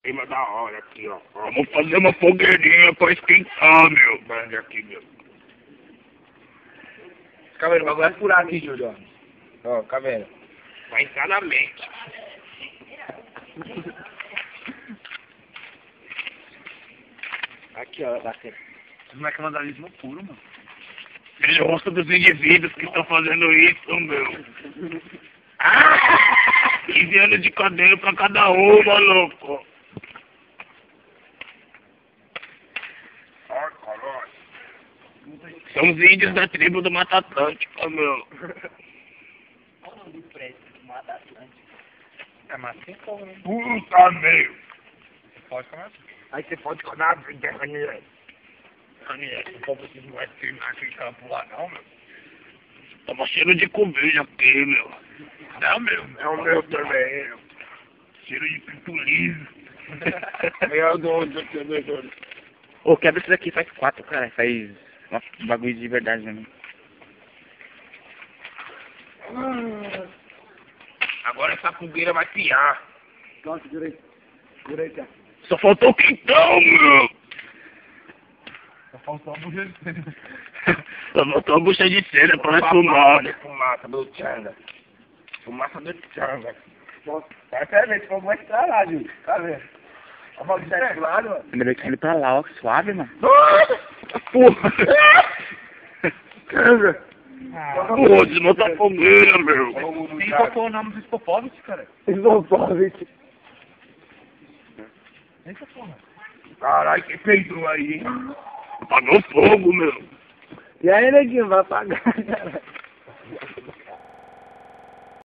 Clima da hora aqui, ó. Vamos fazer uma fogueirinha pra esquentar, meu. Bang aqui, meu. Caveira, o bagulho vai furar aqui, Júlio. Ó, caveira. Vai entrar na mente. Aqui, ó, bacana. Como é que é vandalismo puro, mano? Veja o rosto dos indivíduos que estão fazendo isso, meu. Ah! 15 anos de cadeia pra cada um, maluco. Ai, caralho. São os índios da tribo do Mata Atlântica, meu. Qual o nome do prédio? Mata Atlântica. É massa sem fogo, né? Puta, meu. Pode comer. Aí você pode comer a vida, Raniel. Raniel, o povo não vai terminar aqui em campo lá, não, meu. Tava cheiro de comida aqui, meu. Não, meu. É o meu também, meu. Cheiro de pitulismo. Meu Deus. Ô, quebra isso daqui, faz 4, cara. Faz um bagulho de verdade mesmo. Agora essa fogueira vai piar. Nossa, direita. Só faltou o quentão, meu. Só faltou a bucha de cera. Só faltou a bucha de cera pra fumar. Fumaça do Tchanga. Fumaça do Tchanga. Vai até ver, esse fogo vai entrar lá, Júlio. Tá vendo? A bola de lado, mano. Ainda bem que tá indo pra lá, ó, suave, mano. Porra! Porra, desmonta a fogueira, meu. Qual foi o nome do Spopovich, cara? Spopovich. Eita porra. Caralho, que peidou aí, hein? Apagou fogo, meu. E aí, neguinho, vai apagar, cara.